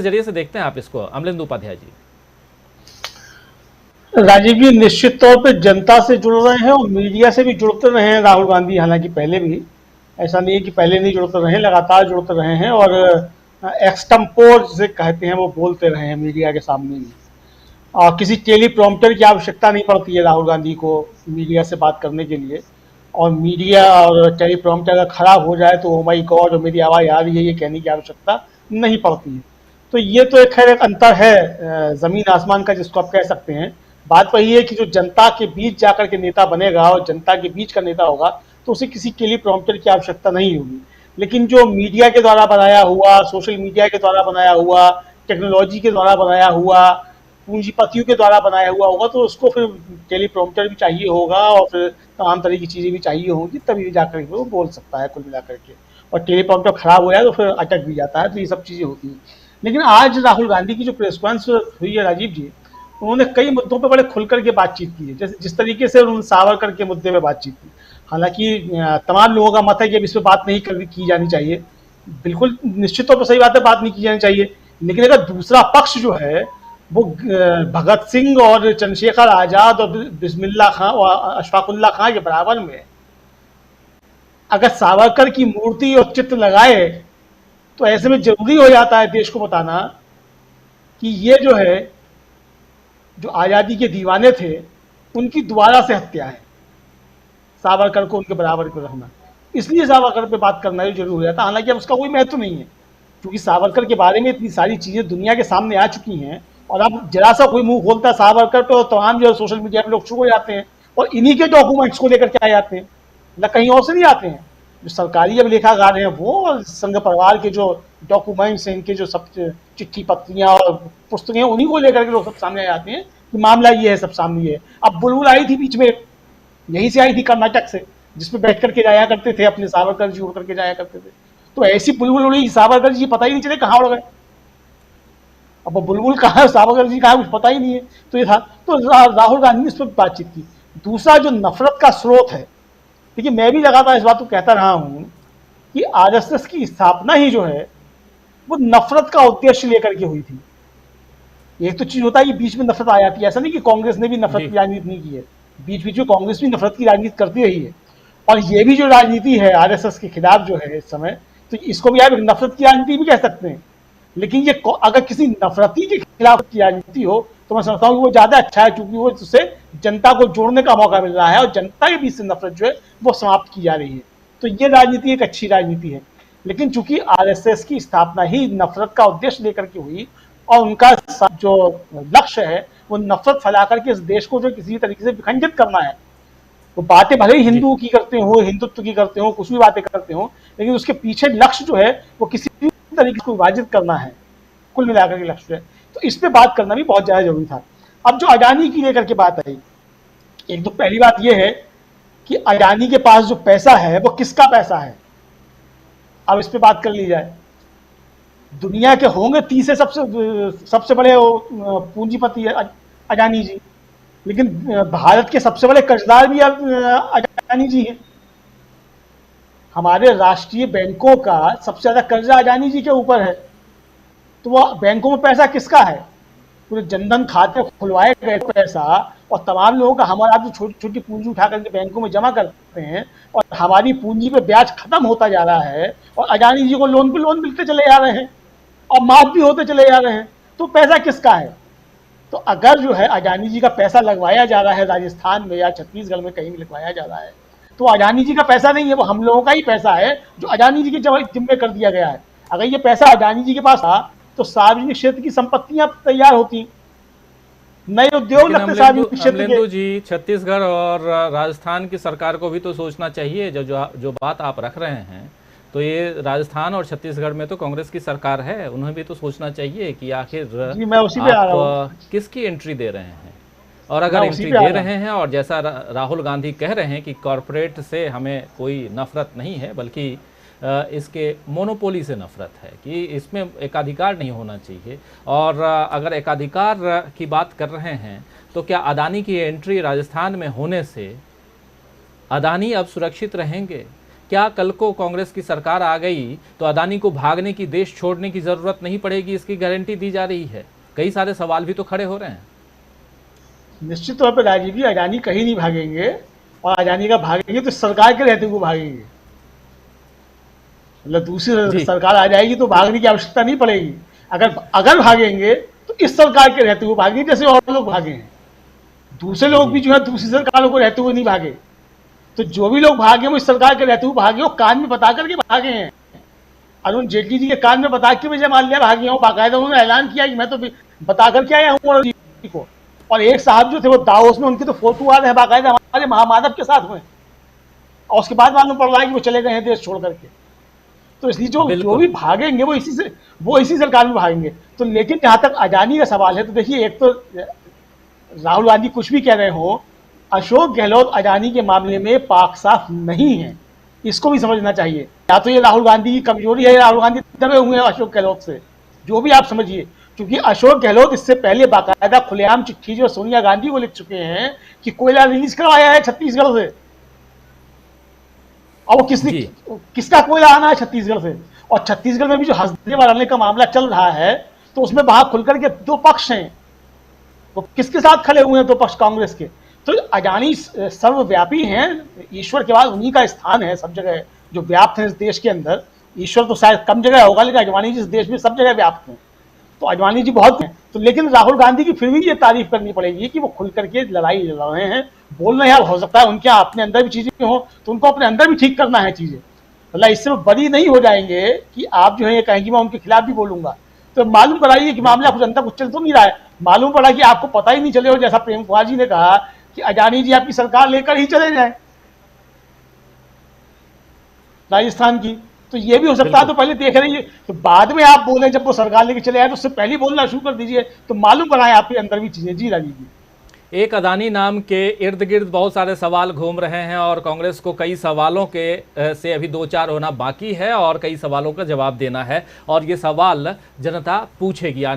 जरिए से देखते हैं आप इसको, अमलेंदु उपाध्याय जी? राजीव जी निश्चित तौर पे जनता से जुड़ रहे हैं और मीडिया से भी जुड़ते रहे हैं राहुल गांधी, हालांकि पहले भी ऐसा नहीं है कि पहले नहीं जुड़ते रहे, लगातार जुड़ते रहे हैं और एक्सटम्पोर जिसे कहते हैं वो बोलते रहे हैं मीडिया के सामने भी। और किसी टेलीप्रॉम्प्टर की आवश्यकता नहीं पड़ती है राहुल गांधी को मीडिया से बात करने के लिए। और मीडिया और टेलीप्रॉम्प्टर अगर खराब हो जाए तो ओ माई गॉड और मेरी आवाज़ आ रही है ये कहने की आवश्यकता नहीं पड़ती है। तो ये तो एक खैर एक अंतर है ज़मीन आसमान का जिसको आप कह सकते हैं। बात वही है कि जो जनता के बीच जाकर के नेता बनेगा और जनता के बीच का नेता होगा तो उसे किसी टेलीप्रॉम्प्टर की आवश्यकता नहीं होगी। लेकिन जो मीडिया के द्वारा बनाया हुआ, सोशल मीडिया के द्वारा बनाया हुआ, टेक्नोलॉजी के द्वारा बनाया हुआ, पूंजीपतियों के द्वारा बनाया हुआ होगा तो उसको फिर टेलीप्रॉम्प्टर भी चाहिए होगा और फिर तमाम तरह की चीज़ें भी चाहिए होंगी, तभी जाकर के वो बोल सकता है कुल मिलाकर के। और टेलीप्रॉम्प्टर खराब हो जाए तो फिर अटक भी जाता है, तो ये सब चीज़ें होती हैं। लेकिन आज राहुल गांधी की जो प्रेस कॉन्फ्रेंस हुई है राजीव जी, उन्होंने कई मुद्दों पर बड़े खुल करके बातचीत की है, जैसे जिस तरीके से उन्होंने सावरकर के मुद्दे पर बातचीत की। हालांकि तमाम लोगों का मत है कि अब इस पर बात नहीं की जानी चाहिए, बिल्कुल निश्चित तौर पर सही बात है, बात नहीं की जानी चाहिए। लेकिन अगर दूसरा पक्ष जो है वो भगत सिंह और चंद्रशेखर आजाद और बिस्मिल्लाह खां और अशफाकुल्ला खां के बराबर में अगर सावरकर की मूर्ति और चित्र लगाए तो ऐसे में जरूरी हो जाता है देश को बताना कि ये जो है जो आज़ादी के दीवाने थे उनकी दोबारा से हत्या है, सावरकर को उनके बराबर को रखना। इसलिए सावरकर पे बात करना ही जरूरी हो जाता है। हालांकि अब उसका कोई महत्व नहीं है क्योंकि सावरकर के बारे में इतनी सारी चीज़ें दुनिया के सामने आ चुकी हैं और अब जरा सा कोई मुंह खोलता है सावरकर पे और तमाम जो सोशल मीडिया पे लोग शुरू हो जाते हैं और इन्हीं के डॉक्यूमेंट्स को लेकर के आ जाते हैं, न कहीं और से नहीं आते हैं। जो सरकारी अब लेखाकार हैं वो संघ परिवार के जो डॉक्यूमेंट्स हैं, इनके जो सब चिट्ठी पत्रियां और पुस्तकें उन्हीं को लेकर के लोग सब सामने आ जाते हैं कि मामला ये है, सब सामने ये है। अब बुलबुल आई थी बीच में, यहीं से आई थी कर्नाटक से, जिसमें बैठ करके जाया करते थे अपने सावरकर जी उड़ करके जाया करते थे। तो ऐसी बुलबुल उड़ी सावरकर जी पता ही नहीं चले कहाँ उड़ गए। अब वो बुलबुल कहाँ है, सावरकर जी कहाँ, कुछ पता ही नहीं है। तो ये था, तो राहुल गांधी ने इस पर बातचीत की। दूसरा जो नफरत का स्रोत है, देखिए मैं भी लगातार इस बात को कहता रहा हूं कि आरएसएस की स्थापना ही जो है वो नफरत का उद्देश्य लेकर के हुई थी। एक तो चीज होता है कि बीच में नफरत आ जाती है, ऐसा नहीं कि कांग्रेस ने भी नफरत की राजनीति नहीं की है, बीच बीच में कांग्रेस भी नफरत की राजनीति करती रही है। और ये भी जो राजनीति है आरएसएस के खिलाफ जो है इस समय, तो इसको भी आप नफरत की राजनीति भी कह सकते हैं। लेकिन ये अगर किसी नफरती के खिलाफ की राजनीति हो तो मैं समझता हूँ कि वो ज्यादा अच्छा है, क्योंकि वो उससे जनता को जोड़ने का मौका मिल रहा है और जनता के बीच से नफरत जो है वो समाप्त की जा रही है। तो ये राजनीति एक अच्छी राजनीति है। लेकिन चूंकि आरएसएस की स्थापना ही नफरत का उद्देश्य लेकर के हुई और उनका जो लक्ष्य है वो नफरत फैला करके इस देश को जो किसी तरीके से विखंडित करना है, वो बातें भले ही हिंदू की करते हो, हिंदुत्व की करते हो, कुछ भी बातें करते हो, लेकिन उसके पीछे लक्ष्य जो है वो किसी भी तरीके से विभाजित करना है, कुल मिलाकर के लक्ष्य है। तो इस पे बात करना भी बहुत ज्यादा जरूरी था। अब जो अडानी की लेकर के बात आई, एक तो पहली बात यह है कि अडानी के पास जो पैसा है वो किसका पैसा है, अब इस पे बात कर ली जाए। दुनिया के होंगे तीसरे सबसे बड़े पूंजीपति अडानी जी, लेकिन भारत के सबसे बड़े कर्जदार भी अडानी जी हैं। हमारे राष्ट्रीय बैंकों का सबसे ज्यादा कर्जा अडानी जी के ऊपर है। तो वो बैंकों में पैसा किसका है? पूरे जनधन खाते खुलवाए गए पैसा और तमाम लोगों का, हमारा आप जो छोटी छोटी पूंजी उठा करके बैंकों में जमा करते हैं और हमारी पूंजी पे ब्याज खत्म होता जा रहा है और अडानी जी को लोन पे लोन मिलते चले जा रहे हैं और माफ भी होते चले जा रहे हैं। तो पैसा किसका है? तो अगर जो है अडानी जी का पैसा लगवाया जा रहा है राजस्थान में या छत्तीसगढ़ में कहीं भी लगवाया जा रहा है तो अडानी जी का पैसा नहीं है, वो हम लोगों का ही पैसा है जो अडानी जी के जिम्मे कर दिया गया है। अगर ये पैसा अडानी जी के पास था तो सार्वजनिक क्षेत्र की संपत्तियां तैयार होती, नए उद्योग लगते सार्वजनिक क्षेत्र के। जी, छत्तीसगढ़ और राजस्थान की सरकार को भी तो सोचना चाहिए। जो बात आप रख रहे हैं, तो ये राजस्थान और छत्तीसगढ़ में तो कांग्रेस की सरकार है, उन्हें भी तो सोचना चाहिए कि आखिर मैं उसी पे आ रहा हूं, किसकी एंट्री दे रहे हैं। और अगर एंट्री दे रहे हैं और जैसा राहुल गांधी कह रहे हैं कि कॉरपोरेट से हमें कोई नफरत नहीं है, बल्कि इसके मोनोपोली से नफरत है कि इसमें एकाधिकार नहीं होना चाहिए। और अगर एकाधिकार की बात कर रहे हैं तो क्या अडानी की एंट्री राजस्थान में होने से अडानी अब सुरक्षित रहेंगे? क्या कल को कांग्रेस की सरकार आ गई तो अदानी को भागने की, देश छोड़ने की जरूरत नहीं पड़ेगी, इसकी गारंटी दी जा रही है? कई सारे सवाल भी तो खड़े हो रहे हैं। निश्चित तौर पर राजीव जी, अडानी कहीं नहीं भागेंगे, और अडानी का भागेंगे तो सरकार के रहते हुए भागेंगे। मतलब दूसरी जी सरकार आ जाएगी तो भागने की आवश्यकता नहीं पड़ेगी। अगर अगर भागेंगे तो इस सरकार के रहते हुए भागेंगे, जैसे और लोग भागे हैं। दूसरे लोग भी जी जो है दूसरी सरकारों को रहते हुए नहीं भागे। तो जो भी लोग भागे वो इस सरकार के रहते हुए भागे, वो कान में बता करके भागे हैं। अरुण जेटली जी के कान में बता के विजय माल्या भागे हूँ, बाकायदा उन्होंने ऐलान किया कि मैं तो बता करके आया हूँ अरुण जी को। और एक साहब जो थे वो दावोस में, उनकी तो फोटो आ रहे हैं बाकायदा हमारे महामानव के साथ में, और उसके बाद मालूम पड़ रहा है कि वो चले गए हैं देश छोड़ करके। तो इसलिए जो बिल्कुल। भी भागेंगे वो इसी सरकार में भागेंगे। तो लेकिन जहां तक अडानी का सवाल है, तो देखिए, एक तो राहुल गांधी कुछ भी कह रहे हो, अशोक गहलोत अडानी के मामले में पाक साफ नहीं है, इसको भी समझना चाहिए। या तो ये राहुल गांधी की कमजोरी है, राहुल गांधी दबे हुए हैं अशोक गहलोत से, जो भी आप समझिए। क्योंकि अशोक गहलोत इससे पहले बाकायदा खुलेआम चिट्ठी जो सोनिया गांधी को लिख चुके हैं कि कोयला रिलीज करवाया है छत्तीसगढ़ से, और वो जी किसका कोयला आना है छत्तीसगढ़ से। और छत्तीसगढ़ में भी जो हस्देव बढ़ाने का मामला चल रहा है, तो उसमें वहां खुलकर के दो पक्ष हैं, वो किसके साथ खड़े हुए हैं? दो पक्ष कांग्रेस के। तो अडानी सर्वव्यापी हैं, ईश्वर के बाद उन्हीं का स्थान है सब जगह, जो व्याप्त है इस देश के अंदर। ईश्वर तो शायद कम जगह होगा, लेकिन अडवाणी जी इस देश में सब जगह व्याप्त हैं। तो अडवाणी जी बहुत हैं। तो लेकिन राहुल गांधी की फिर भी ये तारीफ करनी पड़ेगी कि वो खुल करके लड़ाई लड़ रहे हैं, बोल रहे हैं। हो सकता है उनके अपने अंदर भी चीजें हो, तो उनको अपने अंदर भी ठीक करना है चीजें। मतलब इससे बड़ी नहीं हो जाएंगे कि आप जो है ये कहेंगे मैं उनके खिलाफ भी बोलूंगा। तो मालूम कराइए कि मामला कुछ अंदर कुछ चल तो नहीं रहा है। मालूम पड़ा कि आपको पता ही नहीं चले, और जैसा प्रेम कुमार जी ने कहा कि अडानी जी आपकी सरकार लेकर ही चले जाए राजस्थान की। तो ये भी हो सकता है, तो पहले देख रही है, तो बाद में आप बोले जब वो सरकार लेके चले आए, तो उससे पहले बोलना शुरू कर दीजिए, तो मालूम कराएं आपके अंदर भी चीजें। जी राजीव जी। एक अदानी नाम के इर्द गिर्द बहुत सारे सवाल घूम रहे हैं और कांग्रेस को कई सवालों के से अभी दो चार होना बाकी है और कई सवालों का जवाब देना है, और ये सवाल जनता पूछेगी।